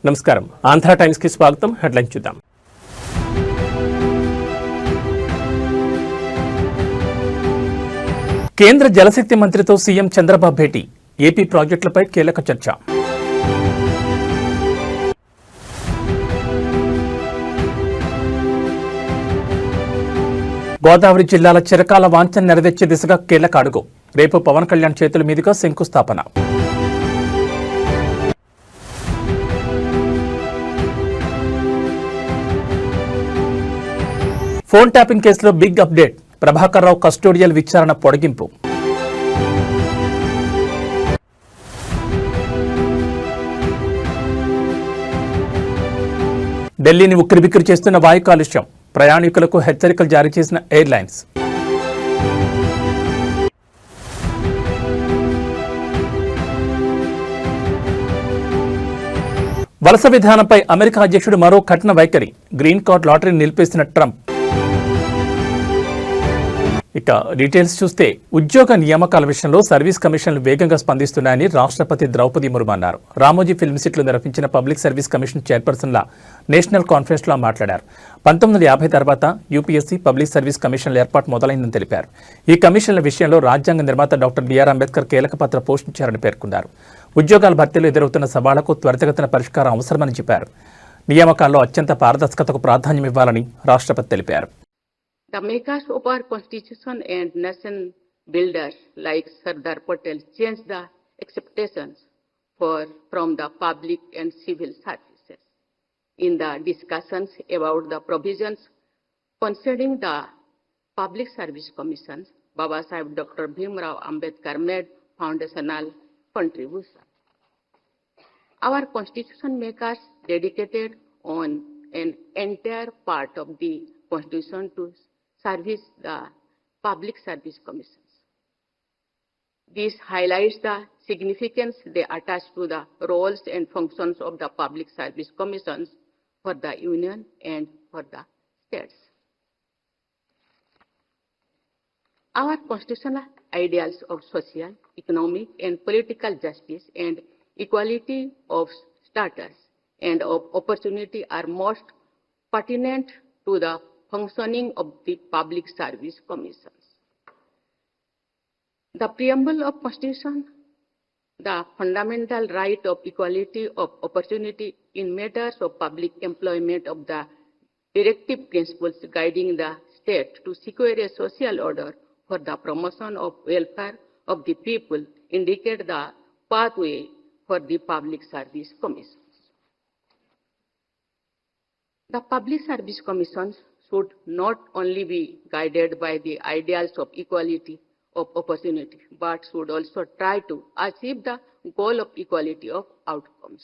నమస్కారం ఆంధ్ర టైమ్స్ కి స్వాగతం. హెడ్లైన్ చూద్దాం. కేంద్ర జలశక్తి మంత్రితో సీఎం చంద్రబాబు భేటీ. ఏపీ ప్రాజెక్టులపై కీలక చర్చ. గోదావరి జిల్లాల చిరకాల వాంఛన నెరవేర్చే దిశగా కీలక అడుగు. రేపు పవన్ కళ్యాణ్ చేతుల మీదుగా శంకుస్థాపన. ఫోన్ ట్యాపింగ్ కేసులో big update. Prabhakar Rao custodial విచారణ పొడిగింపు. ఢిల్లీని ఉక్కిరిబిక్కిరి చేస్తున్న వాయు కాలుష్యం. ప్రయాణికులకు హెచ్చరికలు జారీ చేసిన ఎయిర్లైన్స్. వలస విధానంపై అమెరికా అధ్యక్షుడు మరో కఠిన వైఖరి. గ్రీన్ కార్డ్ లాటరీని నిలిపేసిన ట్రంప్. ఇక డీటెయిల్స్ చూస్తే ఉద్యోగ నియామకాల విషయంలో సర్వీస్ కమిషన్లు వేగంగా స్పందిస్తున్నాయని రాష్ట్రపతి ద్రౌపది ముర్ము అన్నారు. రామోజీ ఫిల్మ్ సిటీలో నిర్వహించిన పబ్లిక్ సర్వీస్ కమిషన్ చైర్పర్సన్ల నేషనల్ కాన్ఫరెన్స్లో మాట్లాడారు. 1950 తర్వాత యూపీఎస్సీ పబ్లిక్ సర్వీస్ కమిషన్ల ఏర్పాటు మొదలైందని తెలిపారు. ఈ కమిషన్ల విషయంలో రాజ్యాంగ నిర్మాత డాక్టర్ బిఆర్ అంబేద్కర్ కీలక పాత్ర పోషించారని పేర్కొన్నారు. ఉద్యోగాల భర్తీలో ఎదురవుతున్న సవాళ్లకు త్వరితగతిన పరిష్కారం అవసరమని చెప్పారు. నియామకాల్లో అత్యంత పారదర్శకతకు ప్రాధాన్యం ఇవ్వాలని రాష్ట్రపతి తెలిపారు. The makers of our constitution and nation builders like Sardar Patel changed the expectations from the public and civil services. In the discussions about the provisions concerning the Public Service Commissions, Baba Sahib Dr. Bhimrao Ambedkar made foundational contribution. Our constitution makers dedicated on an entire part of the constitution to service the Public Service Commissions. This highlights the significance they attach to the roles and functions of the Public Service Commissions for the Union and for the states. Our constitutional ideals of social, economic, and political justice and equality of status and of opportunity are most pertinent to the functioning of the Public Service Commissions. The preamble of Constitution, the fundamental right of equality of opportunity in matters of public employment of the directive principles guiding the state to secure a social order for the promotion of welfare of the people indicate the pathway for the Public Service Commissions. The Public Service Commissions should not only be guided by the ideals of equality of opportunity, but should also try to achieve the goal of equality of outcomes.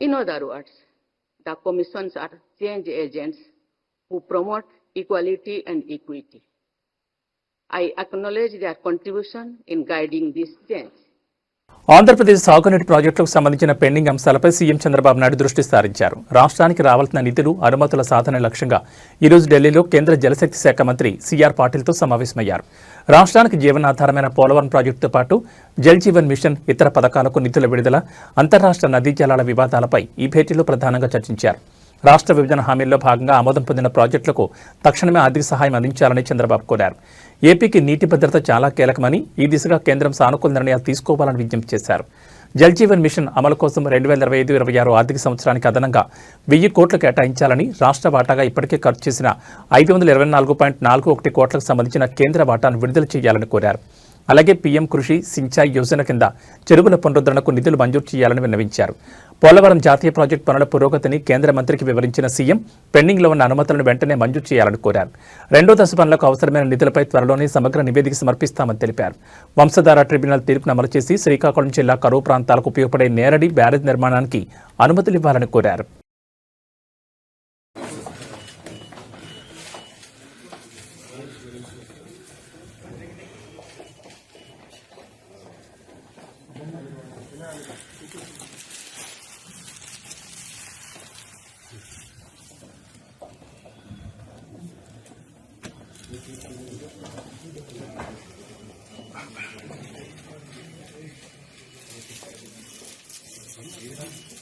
In other words, the commissions are change agents who promote equality and equity. I acknowledge their contribution in guiding this change. Andhra Pradesh సాగునీటి ప్రాజెక్టులకు సంబంధించిన pending అంశాలపై CM Chandrababu Naidu దృష్టి సారించారు. రాష్ట్రానికి రావాల్సిన నిధులు, అనుమతుల సాధన లక్ష్యంగా ఈరోజు ఢిల్లీలో కేంద్ర జలశక్తి శాఖ మంత్రి సిఆర్ పాటిల్తో సమావేశమయ్యారు. రాష్ట్రానికి జీవనాధారమైన పోలవరం ప్రాజెక్టుతో పాటు జల్ జీవన్ మిషన్, ఇతర పథకాలకు నిధుల విడుదల, అంతర్రాష్ట్ర నదీ జలాల వివాదాలపై ఈ భేటీలో ప్రధానంగా చర్చించారు. రాష్ట్ర విభజన హామీల్లో భాగంగా ఆమోదం పొందిన ప్రాజెక్టులకు తక్షణమే ఆర్థిక సహాయం అందించాలని చంద్రబాబు కోరారు. ఏపీకి నీటి భద్రత చాలా కీలకమని, ఈ దిశగా కేంద్రం సానుకూల నిర్ణయాలు తీసుకోవాలని విజ్ఞప్తి చేశారు. జల్ జీవన్ మిషన్ అమలు కోసం 2025-26 ఆర్థిక సంవత్సరానికి అదనంగా 1000 కోట్లు కేటాయించాలని, రాష్ట్ర వాటాగా ఇప్పటికే ఖర్చు చేసిన 524.41 కోట్లకు సంబంధించిన కేంద్ర వాటాను విడుదల చేయాలని కోరారు. అలాగే పీఎం కృషి సించాయ్ యోజన కింద చెరువుల పునరుద్ధరణకు నిధులు మంజూరు చేయాలని విన్నవించారు. పోలవరం జాతీయ ప్రాజెక్టు పనుల పురోగతిని కేంద్ర మంత్రికి వివరించిన సీఎం పెండింగ్లో ఉన్న అనుమతులను వెంటనే మంజూరు చేయాలని కోరారు. రెండో దశ పనులకు అవసరమైన నిధులపై త్వరలోనే సమగ్ర నివేదిక సమర్పిస్తామని తెలిపారు. వంశధార ట్రిబ్యునల్ తీర్పును అమలు చేసి శ్రీకాకుళం జిల్లా కరువు ప్రాంతాలకు ఉపయోగపడే నేరడి బ్యారేజ్ నిర్మాణానికి అనుమతులు ఇవ్వాలని కోరారు. Thank you.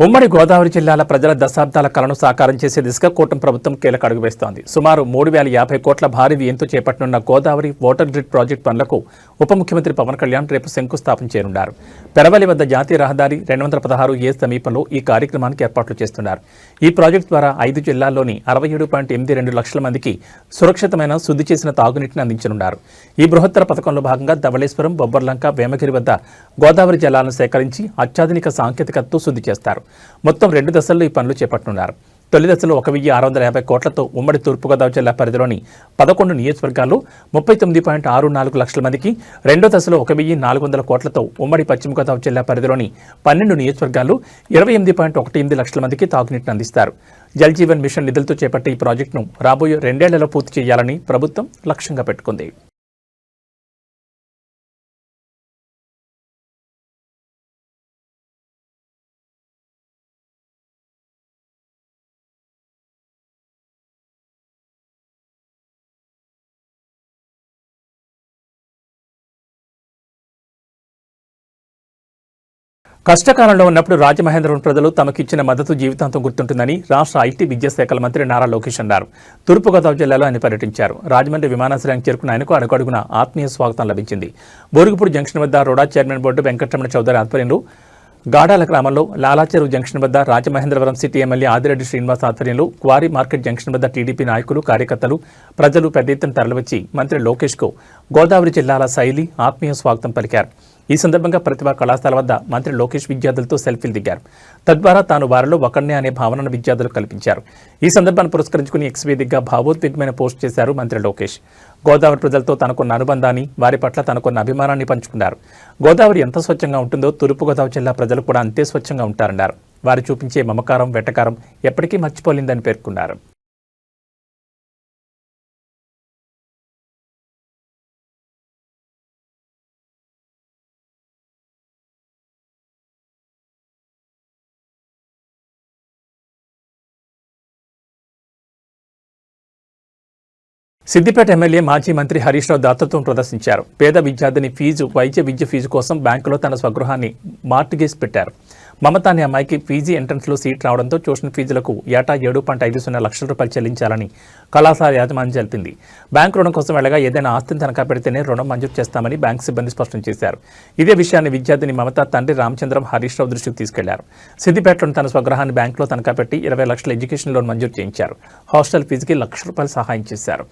ఉమ్మడి గోదావరి జిల్లాల ప్రజల దశాబ్దాల కలను సాకారం చేసే దిశగా కూటమి ప్రభుత్వం కీలక అడుగు వేస్తోంది. సుమారు 3,050 కోట్ల భారీ వ్యయంతో చేపట్టనున్న గోదావరి వాటర్ గ్రిడ్ ప్రాజెక్టు పనులకు ఉప ముఖ్యమంత్రి పవన్ కళ్యాణ్ రేపు శంకుస్థాపన చేయనున్నారు. పెరవలి వద్ద జాతీయ రహదారి 216 సమీపంలో ఈ కార్యక్రమానికి ఏర్పాట్లు చేస్తున్నారు. ఈ ప్రాజెక్టు ద్వారా 5 జిల్లాల్లోని 67.82 లక్షల మందికి సురక్షితమైన శుద్ధి చేసిన తాగునీటిని అందించనున్నారు. ఈ బృహత్తర పథకంలో భాగంగా ధవళేశ్వరం, బొబ్బర్లంక, వేమగిరి వద్ద గోదావరి జలాలను సేకరించి అత్యాధునిక సాంకేతికతతో శుద్ధి చేస్తారు. మొత్తం 2 దశల్లో ఈ పనులు చేపట్టనున్నారు. తొలి దశలో 1,650 కోట్లతో ఉమ్మడి తూర్పుగోదావరి జిల్లా పరిధిలోని 11 నియోజకవర్గాల్లో 39.64 లక్షల మందికి, రెండో దశలో 1,400 కోట్లతో ఉమ్మడి పశ్చిమ గోదావరి జిల్లా పరిధిలోని 12 నియోజకవర్గాల్లో 28.18 లక్షల మందికి తాగునీటిని అందిస్తారు. జల్ జీవన్ మిషన్ నిధులతో చేపట్టే ఈ ప్రాజెక్టును రాబోయే 2 ఏళ్లలో పూర్తి చేయాలని ప్రభుత్వం లక్ష్యంగా పెట్టుకుంది. కష్టకాలంలో ఉన్నప్పుడు రాజమహేంద్రవరం ప్రజలు తమకిచ్చిన మద్దతు జీవితాంతం గుర్తుంటుందని రాష్ట్ర ఐటీ విద్యాశాఖల మంత్రి నారా లోకేష్ అన్నారు. తూర్పుగోదావరి జిల్లాలో ఆయన పర్యటించారు. రాజమండ్రి విమానాశ్రయానికి చేరుకున్న ఆయనకు అడుగడుగున ఆత్మీయ స్వాగతం లభించింది. బోరుగుపూడి జంక్షన్ వద్ద రోడా చైర్మన్ బోర్డు వెంకటరమణ చౌదరి ఆధ్వర్యంలో, గాడాల గ్రామంలో లాలాచెరువు జంక్షన్ వద్ద రాజమహేంద్రవరం సిటీ ఎమ్మెల్యే ఆదిరెడ్డి శ్రీనివాస్ ఆధ్వర్యంలో, క్వారీ మార్కెట్ జంక్షన్ వద్ద టీడీపీ నాయకులు, కార్యకర్తలు, ప్రజలు పెద్ద ఎత్తున తరలివచ్చి మంత్రి లోకేష్కు గోదావరి జిల్లాల శైలి ఆత్మీయ స్వాగతం పలికారు. ఈ సందర్భంగా ప్రతిభా కళాశాల వద్ద మంత్రి లోకేష్ విద్యార్థులతో సెల్ఫీలు దిగారు. తద్వారా తాను వారిలో ఒకరినే అనే భావనను విద్యార్థులకు కల్పించారు. ఈ సందర్భాన్ని పురస్కరించుకుని ఎక్స్ వేదికగా భావోద్వేగమైన పోస్ట్ చేశారు మంత్రి లోకేష్. గోదావరి ప్రజలతో తనకున్న అనుబంధాన్ని, వారి పట్ల తనకున్న అభిమానాన్ని పంచుకున్నారు. గోదావరి ఎంత స్వచ్ఛంగా ఉంటుందో తూర్పుగోదావరి జిల్లా ప్రజలు కూడా అంతే స్వచ్ఛంగా ఉంటారన్నారు. వారు చూపించే మమకారం, వెటకారం ఎప్పటికీ మర్చిపోలేదని పేర్కొన్నారు. సిద్దిపేట ఎమ్మెల్యే మాజీ మంత్రి హరీష్ రావు దాతృత్వం ప్రదర్శించారు. పేద విద్యార్థిని వైద్య విద్య ఫీజు కోసం బ్యాంకులో తన స్వగృహాన్ని మార్టిగేజ్ పెట్టారు. మమత అనే అమ్మాయికి పీజీ ఎంట్రన్స్లో సీట్ రావడంతో ట్యూషన్ ఫీజులకు ఏటా 7.50 లక్షల రూపాయలు చెల్లించాలని కళాశాల యాజమాన్యం తెలిపింది. బ్యాంకు రుణం కోసం వెళ్ళగా ఏదైనా ఆస్తిని తనఖా పెడితేనే రుణం మంజూరు చేస్తామని బ్యాంకు సిబ్బంది స్పష్టం చేశారు. ఇదే విషయాన్ని విద్యార్థిని మమత తండ్రి రామచంద్రం హరీష్ రావు దృష్టికి తీసుకెళ్లారు. సిద్దిపేటలోని తన స్వగృహాన్ని బ్యాంకులో తనఖా పెట్టి 20 లక్షల ఎడ్యుకేషన్ లోన్ మంజూరు చేయించారు. హాస్టల్ ఫీజుకి ₹1,00,000 సహాయం చేశారు.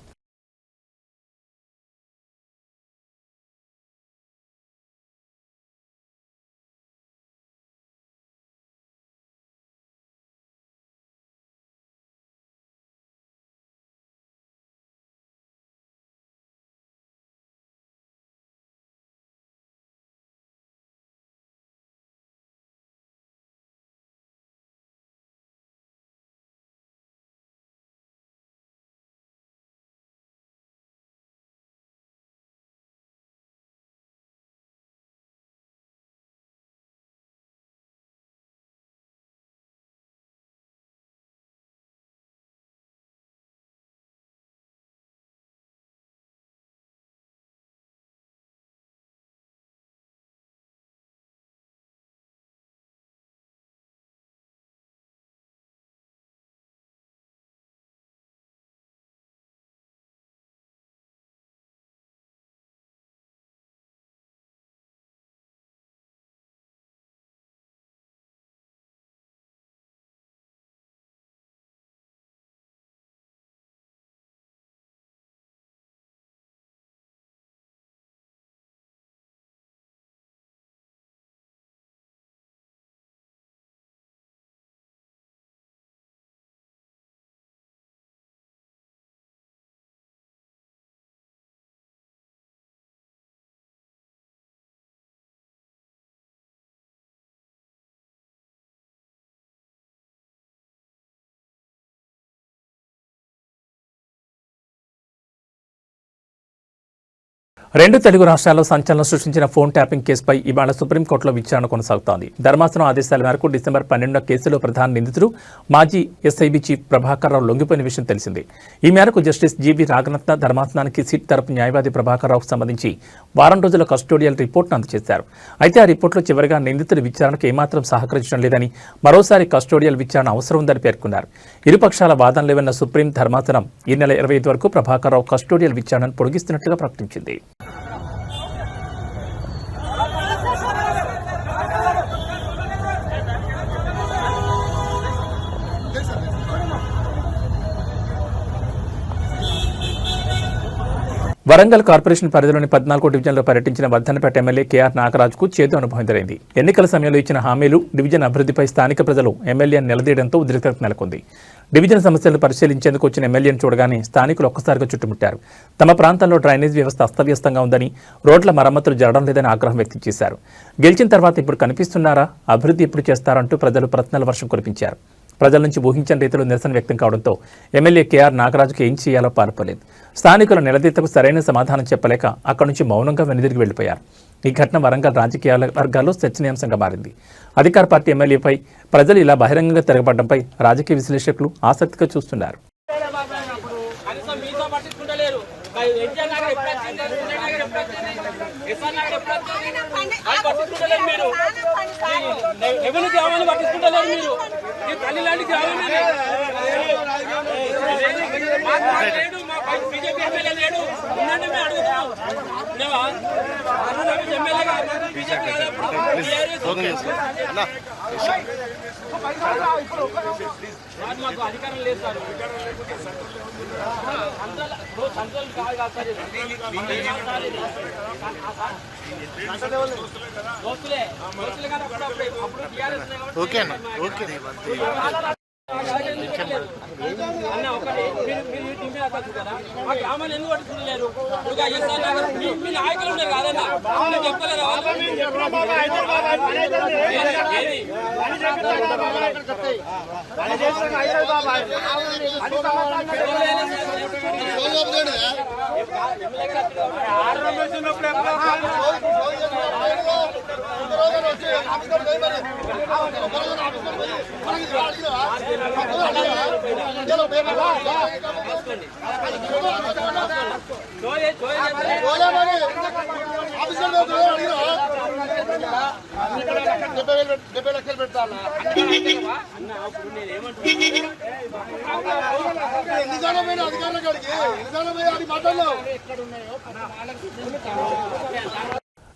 రెండు తెలుగు రాష్ట్రాల్లో సంచలనం సృష్టించిన ఫోన్ ట్యాపింగ్ కేసుపై ఇవాళ సుప్రీంకోర్టులో విచారణ కొనసాగుతోంది. ధర్మాసనం ఆదేశాల మేరకు డిసెంబర్ 12న కేసులో ప్రధాన నిందితుడు మాజీ ఎస్ఐబీ చీఫ్ ప్రభాకర్ రావు లొంగిపోయిన విషయం తెలిసిందే. ఈ మేరకు జస్టిస్ జీవీ రాఘరత్న ధర్మాసనానికి సిట్ తరపు న్యాయవాది ప్రభాకర్ రావుకు సంబంధించి వారం రోజుల కస్టోడియల్ రిపోర్ట్ను అందజేశారు. అయితే ఆ రిపోర్టులో చివరిగా నిందితుడి విచారణకు ఏమాత్రం సహకరించడం లేదని, మరోసారి కస్టోడియల్ విచారణ అవసరం ఉందని పేర్కొన్నారు. ఇరుపక్షాల వాదనలు విన్న సుప్రీం ధర్మాసనం ఈ నెల 25 వరకు ప్రభాకర్ రావు కస్టోడియల్ విచారణను పొడిగిస్తున్నట్లుగా ప్రకటించింది. వరంగల్ కార్పొరేషన్ పరిధిలోని 14వ డివిజన్లో పర్యటించిన వర్ధన్నపేట ఎమ్మెల్యే కేఆర్ నాగరాజుకు చేదు అనుభవం ఎదురైంది. ఎన్నికల సమయంలో ఇచ్చిన హామీలు, డివిజన్ అభివృద్ధిపై స్థానిక ప్రజలు ఎమ్మెల్యేను నిలదీయడంతో ఉద్రిక్తత నెలకొంది. డివిజన్ సమస్యలను పరిశీలించేందుకు వచ్చిన ఎమ్మెల్యేను చూడగానే స్థానికులు ఒక్కసారిగా చుట్టుముట్టారు. తమ ప్రాంతంలో డ్రైనేజ్ వ్యవస్థ అస్తవ్యస్తంగా ఉందని, రోడ్ల మరమ్మతులు జరగడం లేదని ఆగ్రహం వ్యక్తం చేశారు. గెలిచిన తర్వాత ఇప్పుడు కనిపిస్తున్నారా, అభివృద్ధి ఎప్పుడు చేస్తారంటూ ప్రజలు ప్రశ్నల వర్షం కురిపించారు. ప్రజల నుంచి ఊహించని రీతిలో నిరసన వ్యక్తం కావడంతో ఎమ్మెల్యే కేఆర్ నాగరాజుకు ఏం చేయాలో పాల్పలేదు. స్థానికుల నిలదీతకు సరైన సమాధానం చెప్పలేక అక్కడి నుంచి మౌనంగా వెనుదిరిగి వెళ్లిపోయారు. ఈ ఘటన వరంగల్ రాజకీయ వర్గాల్లో చర్చనీయాంశంగా మారింది. అధికార పార్టీ ఎమ్మెల్యేపై ప్రజలు ఇలా బహిరంగంగా తిరగబడడంపై రాజకీయ విశ్లేషకులు ఆసక్తిగా చూస్తున్నారు. మాకు అధికారం లేదు సార్. ఓకేనా ఓకే అన్న ఒకటి గ్రామాలు ఎందుకు పట్టుకుంటలేరు? మీ నాయకులు ఉన్నారు కాదన్నా, చెప్పలేరు.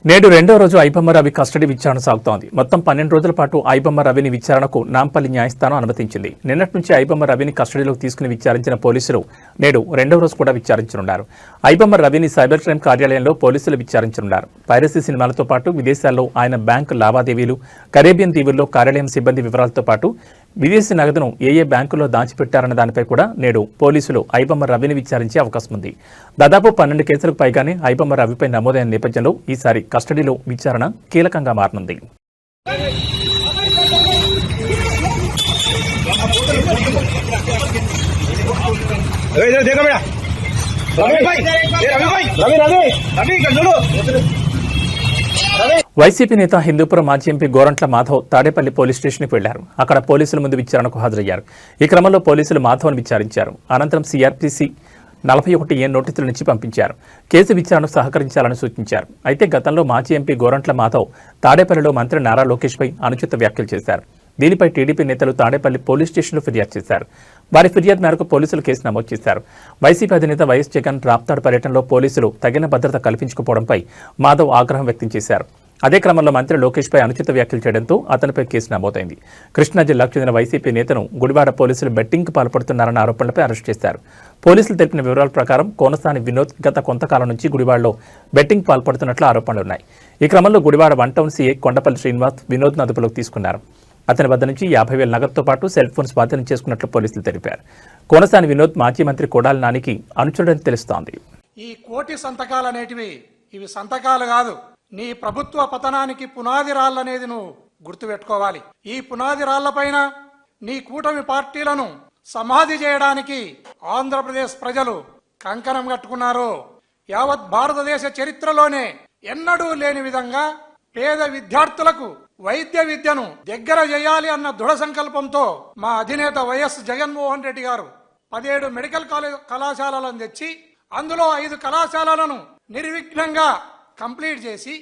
నేడు రెండో రోజు ఐబొమ్మ రవి కస్టడీ విచారణ సాగుతోంది. మొత్తం 12 రోజుల పాటు ఐబొమ్మ రవిని విచారణకు నాంపల్లి న్యాయస్థానం అనుమతించింది. నిన్నటి నుంచి ఐబొమ్మ రవిని కస్టడీలోకి తీసుకుని విచారించిన పోలీసులు నేడు రెండో రోజు కూడా విచారించనున్నారు. ఐబొమ్మ రవిని సైబర్ క్రైమ్ కార్యాలయంలో పోలీసులు విచారించనున్నారు. పైరసీ సినిమాలతో పాటు విదేశాల్లో ఆయన బ్యాంకు లావాదేవీలు, కరేబియన్ దీవుల్లో కార్యాలయం సిబ్బంది వివరాలతో పాటు విదేశీ నగదును ఏ బ్యాంకుల్లో దాచిపెట్టారన్న దానిపై కూడా నేడు పోలీసులు ఐబొమ్మ రవిని విచారించే అవకాశం ఉంది. దాదాపు 12 కేసులకు పైగానే ఐబొమ్మ రవిపై నమోదైన నేపథ్యంలో ఈసారి కస్టడీలో విచారణ కీలకంగా మారనుంది. వైసీపీ నేత హిందూపురం మాజీ ఎంపీ గోరంట్ల మాధవ్ తాడేపల్లి పోలీస్ స్టేషన్కి వెళ్లారు. అక్కడ పోలీసుల ముందు విచారణకు హాజరయ్యారు. ఈ క్రమంలో పోలీసులు మాధవ్ను విచారించారు. అనంతరం సిఆర్పిసి 41A నోటీసుల నుంచి పంపించారు. కేసు విచారణకు సహకరించాలని సూచించారు. అయితే గతంలో మాజీ ఎంపీ గోరంట్ల మాధవ్ తాడేపల్లిలో మంత్రి నారా లోకేష్పై అనుచిత వ్యాఖ్యలు చేశారు. దీనిపై టీడీపీ నేతలు తాడేపల్లి పోలీస్ స్టేషన్లో ఫిర్యాదు చేశారు. వారి ఫిర్యాదు మేరకు పోలీసులు కేసు నమోదు చేశారు. వైసీపీ అధినేత వైఎస్ జగన్ రాప్తాడు పర్యటనలో పోలీసులు తగిన భద్రత కల్పించకపోవడంపై మాధవ్ ఆగ్రహం వ్యక్తం చేశారు. అదే క్రమంలో మంత్రి లోకేష్పై అనుచిత వ్యాఖ్యలు చేయడంతో అతనిపై కేసు నమోదైంది. కృష్ణా జిల్లాకు చెందిన వైసీపీ నేతను గుడివాడ పోలీసులు బెట్టింగ్కు పాల్పడుతున్నారన్న ఆరోపణలపై అరెస్ట్ చేశారు. పోలీసులు తెలిపిన వివరాల ప్రకారం కోనసాని వినోద్ గత కొంతకాలం నుంచి గుడివాడలో బెట్టింగ్ పాల్పడుతున్నట్లు ఆరోపణలున్నాయి. ఈ క్రమంలో గుడివాడ 1 టౌన్ సీఐ కొండపల్లి శ్రీనివాస్ వినోద్ను అదుపులోకి తీసుకున్నారు. అతని వద్ద నుంచి 50,000 నగదుతో పాటు సెల్ ఫోన్స్ స్వాధీనం చేసుకున్నట్లు పోలీసులు తెలిపారు. కోనసాని వినోద్ మాజీ మంత్రి కొడాలి నానికి అనుచరుడని తెలుస్తోంది. ఈ కోటి సంతకాలు అనేటివి ఇవి సంతకాలు కాదు, నీ ప్రభుత్వ పతనానికి పునాది రాళ్ళనేది నువ్వు గుర్తుపెట్టుకోవాలి. ఈ పునాది రాళ్లపైన నీ కూటమి పార్టీలను సమాధి చేయడానికి ఆంధ్రప్రదేశ్ ప్రజలు కంకణం కట్టుకున్నారు. యావత్ భారతదేశ చరిత్రలోనే ఎన్నడూ లేని విధంగా పేద విద్యార్థులకు వైద్య విద్యను దగ్గర చేయాలి అన్న దృఢ సంకల్పంతో మా అధినేత వైఎస్ జగన్మోహన్ రెడ్డి గారు 17 మెడికల్ కళాశాలలను తెచ్చి అందులో 5 కళాశాలలను నిర్విఘ్నంగా కంప్లీట్ చేసి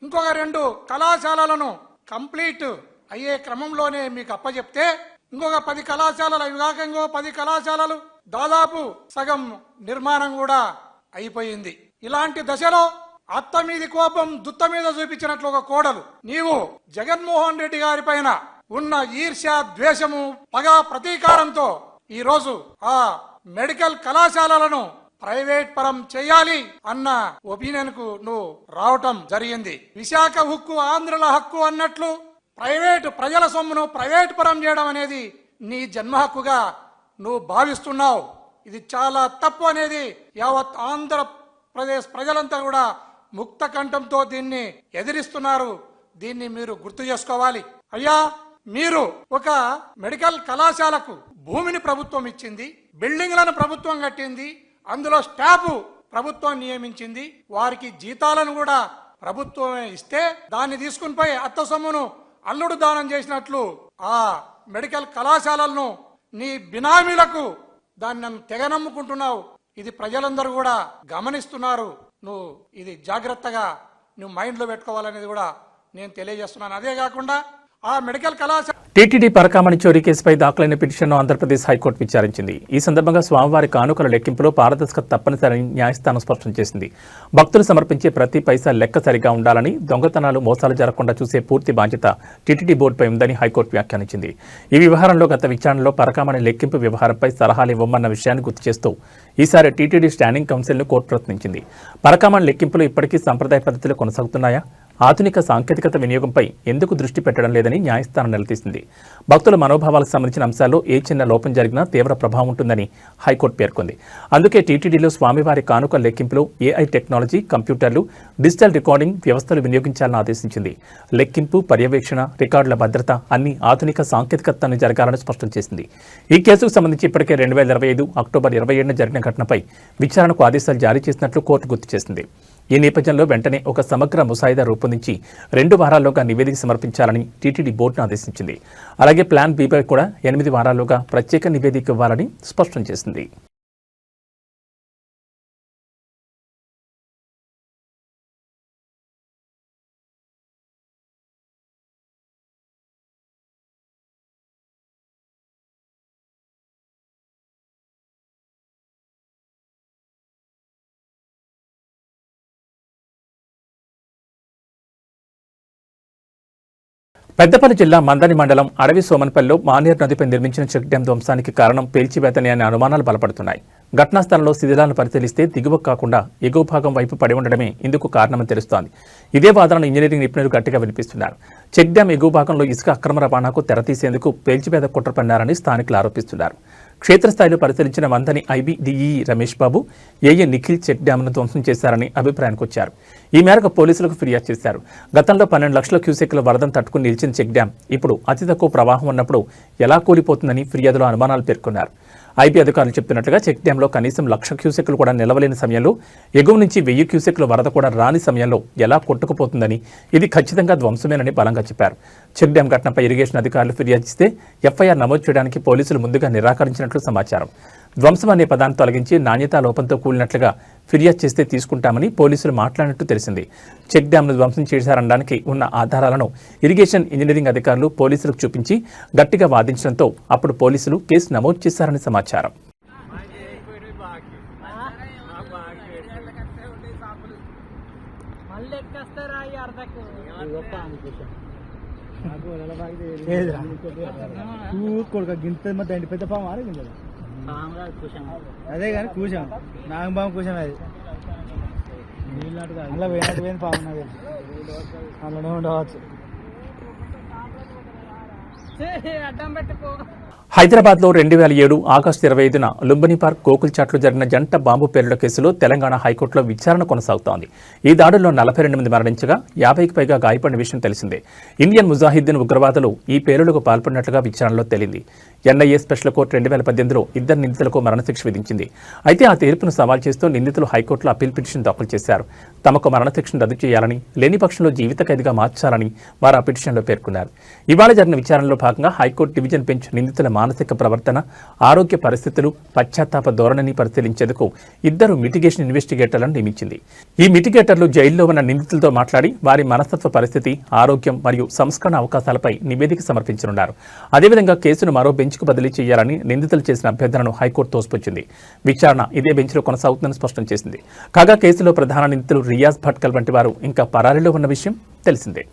ఇంకొక 2 కళాశాలలను కంప్లీట్ అయ్యే క్రమంలోనే మీకు అప్పచెప్తే ఇంకొక 10 కళాశాలలు అవి కాక ఇంకో 10 కళాశాలలు దాదాపు సగం నిర్మాణం కూడా అయిపోయింది. ఇలాంటి దశలో అత్త మీది కోపం దుత్త మీద చూపించినట్లు ఒక కోడలు నీవు జగన్మోహన్ రెడ్డి గారి పైన ఉన్న ఈర్ష్య, ద్వేషము, పగ, ప్రతీకారంతో ఈ రోజు ఆ మెడికల్ కళాశాలలను ప్రైవేట్ పరం చేయాలి అన్న ఒపీనియన్ కు నువ్వు రావటం జరిగింది. విశాఖ హక్కు ఆంధ్రుల హక్కు అన్నట్లు ప్రైవేటు ప్రజల సొమ్మును ప్రైవేట్ పరం చేయడం అనేది నీ జన్మ హక్కుగా నువ్వు భావిస్తున్నావు. ఇది చాలా తప్పు అనేది యావత్ ఆంధ్రప్రదేశ్ ప్రజలంతా కూడా ముక్త కంఠంతో దీన్ని ఎదిరిస్తున్నారు. దీన్ని మీరు గుర్తు చేసుకోవాలి. అయ్యా, మీరు ఒక మెడికల్ కళాశాలకు భూమిని ప్రభుత్వం ఇచ్చింది, బిల్డింగ్లను ప్రభుత్వం కట్టింది, అందులో స్టాఫ్ ప్రభుత్వం నియమించింది, వారికి జీతాలను కూడా ప్రభుత్వమే ఇస్తే దాన్ని తీసుకుని పోయి అత్త సొమ్మును అల్లుడు దానం చేసినట్లు ఆ మెడికల్ కళాశాలలను నీ బినామీలకు దాన్ని నన్ను తెగ నమ్ముకుంటున్నావు. ఇది ప్రజలందరూ కూడా గమనిస్తున్నారు. నువ్వు ఇది జాగ్రత్తగా నువ్వు మైండ్లో పెట్టుకోవాలనేది కూడా నేను తెలియజేస్తున్నాను. అదే కాకుండా ఆ మెడికల్ కళాశాల టీటీడీ పరకామణి చోరీ కేసుపై దాఖలైన పిటిషన్ను ఆంధ్రప్రదేశ్ హైకోర్టు విచారించింది. ఈ సందర్భంగా స్వామివారి కానుకల లెక్కింపులో పారదర్శకత తప్పనిసరని న్యాయస్థానం స్పష్టం చేసింది. భక్తులు సమర్పించే ప్రతి పైసా లెక్క సరిగా ఉండాలని, దొంగతనాలు, మోసాలు జరగకుండా చూసే పూర్తి బాధ్యత టీటీడీ బోర్డుపై ఉందని హైకోర్టు వ్యాఖ్యానించింది. ఈ వ్యవహారంలో గత విచారణలో పరకామణి లెక్కింపు వ్యవహారంపై సలహాలు ఇవ్వమన్న విషయాన్ని గుర్తు చేస్తూ ఈసారి టీటీడీ స్టాండింగ్ కౌన్సిల్ను కోర్టు ప్రశ్నించింది. పరకామణి లెక్కింపులు ఇప్పటికీ సంప్రదాయ పద్ధతిలో కొనసాగుతున్నాయా? ఆధునిక సాంకేతికత వినియోగంపై ఎందుకు దృష్టి పెట్టడం లేదని న్యాయస్థానం నిలదీసింది. భక్తుల మనోభావాలకు సంబంధించిన అంశాల్లో ఏ చిన్న లోపం జరిగినా తీవ్ర ప్రభావం ఉంటుందని హైకోర్టు పేర్కొంది. అందుకే టీటీడీలో స్వామివారి కానుకల లెక్కింపులో ఏఐ టెక్నాలజీ, కంప్యూటర్లు, డిజిటల్ రికార్డింగ్ వ్యవస్థలు వినియోగించాలని ఆదేశించింది. లెక్కింపు, పర్యవేక్షణ, రికార్డుల భద్రత అన్ని ఆధునిక సాంకేతికతను జరగాలని స్పష్టం చేసింది. ఈ కేసుకు సంబంధించి ఇప్పటికే 2025 అక్టోబర్ 27న జరిగిన ఘటనపై విచారణకు ఆదేశాలు జారీ చేసినట్లు కోర్టు గుర్తు చేసింది. ఈ నేపథ్యంలో వెంటనే ఒక సమగ్ర ముసాయిదా రూపొందించి 2 వారాల్లోగా నివేదిక సమర్పించాలని టీటీడీ బోర్డును ఆదేశించింది. అలాగే ప్లాన్ బిపై కూడా 8 వారాల్లోగా ప్రత్యేక నివేదిక ఇవ్వాలని స్పష్టం చేసింది. పెద్దపల్లి జిల్లా మందని మండలం అడవి సోమన్పల్లిలో మానేరు నదిపై నిర్మించిన చెక్ డ్యాం ధ్వంసానికి కారణం పేల్చివేతనే అనే అనుమానాలు బలపడుతున్నాయి. ఘటనా స్థలంలో శిథిలాలను పరిశీలిస్తే దిగువ కాకుండా ఎగువ భాగం వైపు పడి ఉండడమే ఇందుకు కారణమని తెలుస్తోంది. ఇదే వాదనను ఇంజనీరింగ్ నిపుణులు గట్టిగా వినిపిస్తున్నారు. చెక్ డ్యాం ఎగువ భాగంలో ఇసుక అక్రమ రవాణాకు తెరతీసేందుకు పేల్చివేత కుట్ర పన్నారని స్థానికులు ఆరోపిస్తున్నారు. క్షేత్రస్థాయిలో పరిశీలించిన మందని ఐబీడీఈ రమేష్ బాబు, ఏఏ నిఖిల్ చెక్ డ్యాంను ధ్వంసం చేశారని అభిప్రాయానికి వచ్చారు. ఈ మేరకు పోలీసులకు ఫిర్యాదు చేశారు. గతంలో 12 లక్షల క్యూసెక్ల వరదను తట్టుకుని నిలిచిన చెక్ డ్యాం ఇప్పుడు అతి తక్కువ ప్రవాహం ఉన్నప్పుడు ఎలా కూలిపోతుందని ఫిర్యాదులో అనుమానాలు పేర్కొన్నారు. ఐబీ అధికారులు చెప్తున్నట్లుగా చెక్ డ్యాంలో కనీసం 1,00,000 క్యూసెక్లు కూడా నిలవలేని సమయంలో, ఎగువ నుంచి 1000 క్యూసెక్ల వరద కూడా రాని సమయంలో ఎలా కొట్టుకుపోతుందని, ఇది ఖచ్చితంగా ధ్వంసమేనని బలంగా చెప్పారు. చెక్ డ్యాం ఘటనపై ఇరిగేషన్ అధికారులు ఫిర్యాదిస్తే ఎఫ్ఐఆర్ నమోదు చేయడానికి పోలీసులు ముందుగా నిరాకరించినట్లు సమాచారం. ధ్వంసం అనే పదాన్ని తొలగించి నాణ్యతా లోపంతో కూలినట్లుగా ఫిర్యాదు చేస్తే తీసుకుంటామని పోలీసులు మాట్లాడినట్టు తెలిసింది. చెక్ డ్యాంను ధ్వంసం చేశారనడానికి ఉన్న ఆధారాలను ఇరిగేషన్ ఇంజనీరింగ్ అధికారులు పోలీసులకు చూపించి గట్టిగా వాదించడంతో అప్పుడు పోలీసులు కేసు నమోదు చేశారని సమాచారం. అదే కానీ కూర్చాం నాగబాబు కూర్చాం. అది అందులో పోయినట్టు పోయిన పాము అందులోనే ఉండవచ్చు. హైదరాబాద్లో 2007 ఆగస్టు 25న లుంబిని పార్క్ గోకుల్ చాట్లో జరిగిన జంట బాంబు పేలుళ్ల కేసులో తెలంగాణ హైకోర్టులో విచారణ కొనసాగుతోంది. ఈ దాడుల్లో 48 మంది మరణించగా 50కి పైగా గాయపడిన విషయం తెలిసిందే. ఇండియన్ ముజాహిద్దీన్ ఉగ్రవాదులు ఈ పేలుళ్లకు పాల్పడినట్లుగా విచారణలో తేలింది. ఎన్ఐఏ స్పెషల్ కోర్టు 2018లో ఇద్దరు నిందితులకు మరణశిక్ష విధించింది. అయితే ఆ తీర్పును సవాల్ చేస్తూ నిందితులు హైకోర్టులో అప్పీల్ పిటిషన్ దాఖలు చేశారు. తమకు మరణశిక్షను రద్దు చేయాలని, లేని పక్షంలో జీవిత ఖైదుగా మార్చాలని వారు ఆ పిటిషన్లో పేర్కొన్నారు. ఇవాళ జరిగిన విచారణలో భాగంగా హైకోర్టు డివిజన్ బెంచ్ నిందితుల మానసిక ప్రవర్తన, ఆరోగ్య పరిస్థితులు, పశ్చాత్తాప ధోరణిని పరిశీలించేందుకు ఇద్దరు మిటిగేషన్ ఇన్వెస్టిగేటర్లను నియమించింది. ఈ మిటిగేటర్లు జైల్లో ఉన్న నిందితులతో మాట్లాడి వారి మనస్తత్వ పరిస్థితి, ఆరోగ్యం మరియు సంస్కరణ అవకాశాలపై నివేదిక సమర్పించనున్నారు. అదేవిధంగా కేసును మరో బెంచ్కు బదిలీ చేయాలని నిందితులు చేసిన అభ్యర్థనను హైకోర్టు తోసిపుచ్చింది. విచారణ ఇదే బెంచ్లో కొనసాగుతుందని స్పష్టం చేసింది. కాగా కేసులో ప్రధాన నిందితులు రియాజ్ భట్కల్ వంటి వారు ఇంకా పరారీలో ఉన్న విషయం తెలిసిందే.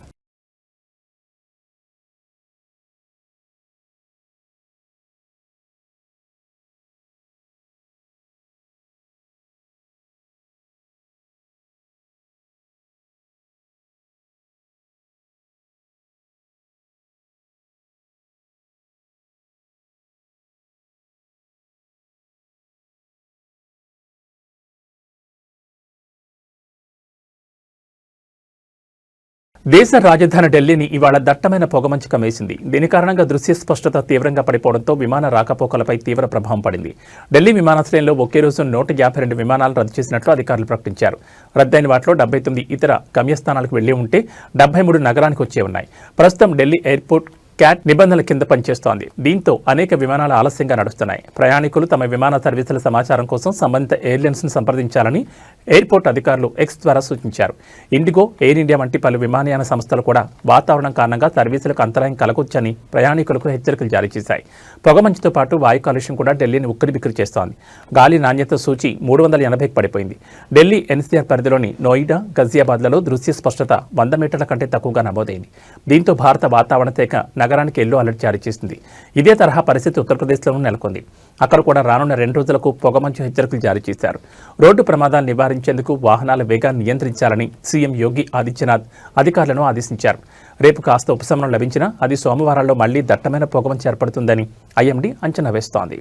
దేశ రాజధాని ఢిల్లీని ఇవాళ దట్టమైన పొగమంచు కమ్మేసింది. దీని కారణంగా దృశ్య స్పష్టత తీవ్రంగా పడిపోవడంతో విమాన రాకపోకలపై తీవ్ర ప్రభావం పడింది. ఢిల్లీ విమానాశ్రయంలో ఒకే రోజు 152 విమానాలు రద్దు చేసినట్లు అధికారులు ప్రకటించారు. రద్దయిన వాటిలో 79 ఇతర గమ్యస్థానాలకు వెళ్లి ఉంటే 73 నగరానికి వచ్చే ఉన్నాయి. ప్రస్తుతం ఢిల్లీ ఎయిర్పోర్ట్ క్యాట్ నిబంధనల కింద పనిచేస్తోంది. దీంతో అనేక విమానాలు ఆలస్యంగా నడుస్తున్నాయి. ప్రయాణికులు తమ విమాన సర్వీసుల సమాచారం కోసం సంబంధిత ఎయిర్లైన్స్ను సంప్రదించాలని ఎయిర్పోర్ట్ అధికారులు ఎక్స్ ద్వారా సూచించారు. ఇండిగో, ఎయిర్ ఇండియా వంటి పలు విమానయాన సంస్థలు కూడా వాతావరణం కారణంగా సర్వీసులకు అంతరాయం కలగొచ్చని ప్రయాణికులకు హెచ్చరికలు జారీ చేశాయి. పొగమంచుతో పాటు వాయు కాలుష్యం కూడా ఢిల్లీని ఉక్కిరిబిక్కిరి చేస్తోంది. గాలి నాణ్యత సూచి 380కి పడిపోయింది. ఢిల్లీ ఎన్సీఆర్ పరిధిలోని నోయిడా, గజియాబాద్లలో దృశ్య స్పష్టత 100 మీటర్ల కంటే తక్కువగా నమోదైంది. దీంతో భారత వాతావరణ శాఖ నగరానికి ఎల్లో అలర్ట్ జారీ చేసింది. ఇదే తరహా పరిస్థితి ఉత్తరప్రదేశ్లోనూ నెలకొంది. అక్కడ కూడా రానున్న 2 రోజులకు పొగమంచు హెచ్చరికలు జారీ చేశారు. రోడ్డు ప్రమాదాలు నివారించేందుకు వాహనాల వేగాన్ని నియంత్రించాలని సీఎం యోగి ఆదిత్యనాథ్ అధికారులను ఆదేశించారు. రేపు కాస్త ఉపశమనం లభించినా అది సోమవారాల్లో మళ్లీ దట్టమైన పొగమంచు ఏర్పడుతుందని ఐఎండీ అంచనా వేస్తోంది.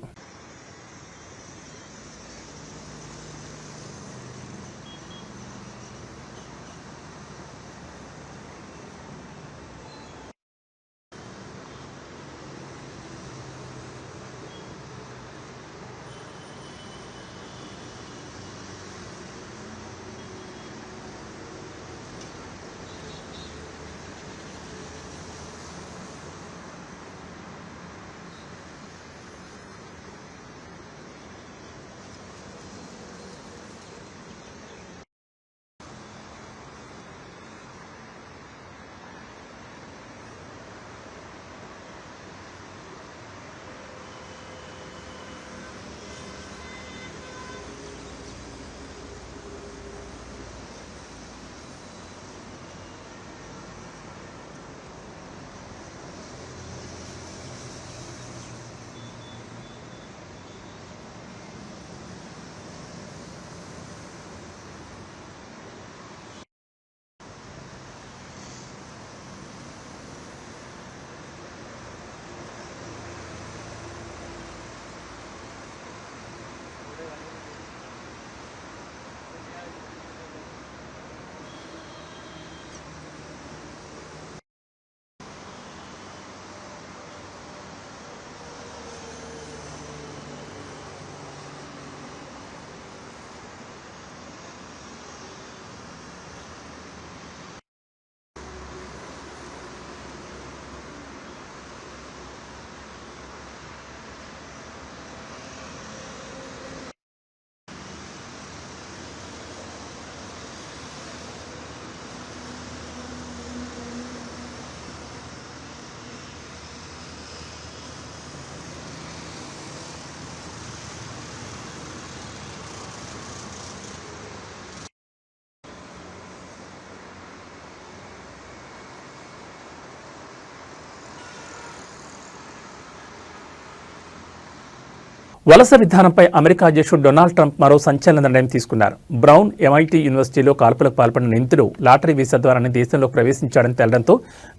వలస విధానంపై అమెరికా అధ్యక్షుడు డొనాల్డ్ ట్రంప్ మరో సంచలన నిర్ణయం తీసుకున్నారు. బ్రౌన్ MIT యూనివర్సిటీలో కాల్పులకు పాల్పడిన నిందితుడు లాటరీ వీసా ద్వారానే దేశంలోకి ప్రవేశించాడని తేలడంతో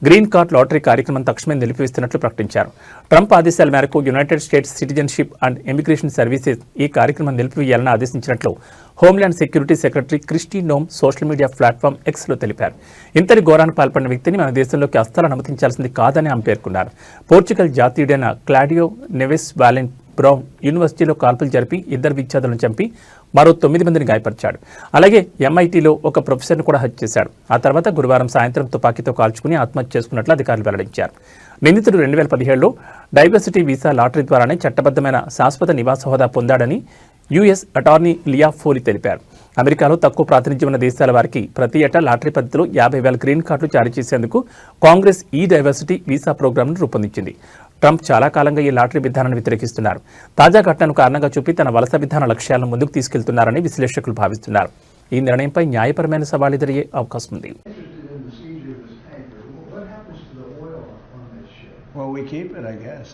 గ్రీన్ కార్డ్ లాటరీ కార్యక్రమం తక్షణమే నిలిపివేస్తున్నట్లు ప్రకటించారు. ట్రంప్ ఆదేశాల మేరకు United states citizenship and immigration services ఈ కార్యక్రమం నిలిపివేయాలని ఆదేశించినట్లు homeland security secretary Christie నోమ్ social media platform Xలో తెలిపారు. ఇంతటి ఘోరానికి పాల్పడిన వ్యక్తిని మన దేశంలోకి అస్సలు అనుమతించాల్సింది కాదని ఆమె పేర్కొన్నారు. పోర్చుగల్ జాతీయుడైన క్లాడియో నెవెస్ వాలెంట్ బ్రౌన్ యూనివర్సిటీలో కాల్పులు జరిపి 2 విద్యార్థులను చంపి మరో 9 మందిని గాయపరిచాడు. అలాగే MITలో ఒక ప్రొఫెసర్ను కూడా హత్య చేశాడు. ఆ తర్వాత గురువారం సాయంత్రం తుపాకీతో కాల్చుకుని ఆత్మహత్య చేసుకున్నట్లు అధికారులు వెల్లడించారు. నిందితుడు 2017లో డైవర్సిటీ వీసా లాటరీ ద్వారానే చట్టబద్ధమైన శాశ్వత నివాస హోదా పొందాడని US అటార్నీ లియా ఫోలీ తెలిపారు. అమెరికాలో తక్కువ ప్రాతినిధ్యం ఉన్న దేశాల వారికి ప్రతి ఏటా లాటరీ పద్ధతిలో 50,000 గ్రీన్ కార్డులు జారీ చేసేందుకు కాంగ్రెస్ ఈ డైవర్సిటీ వీసా ప్రోగ్రాంను రూపొందించింది. ట్రంప్ చాలా కాలంగా ఈ లాటరీ విధానాన్ని వ్యతిరేకిస్తున్నారు. తాజా ఘటనను కారణంగా చూపి తన వలస విధాన లక్ష్యాలను ముందుకు తీసుకెళ్తున్నారని విశ్లేషకులు భావిస్తున్నారు. ఈ నిర్ణయంపై న్యాయపరమైన సవాలు ఎదురయ్యే అవకాశం ఉంది. Well, we keep it, I guess.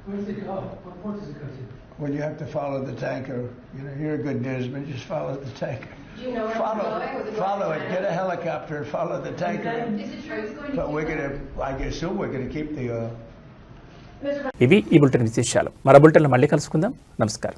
Where's it go? What does it go to? Well, you have to follow the tanker. You know, you're a good newsman. Just follow the tanker. Do you know where it's going? Was it Follow going it. to Get a helicopter and follow the tanker. Is it true it's going to But we're gonna. I assume we're gonna keep the. ఇవి ఈ bulletin విశేషాలు. మరో బులెటిన్లో మళ్ళీ కలుసుకుందాం. నమస్కారం.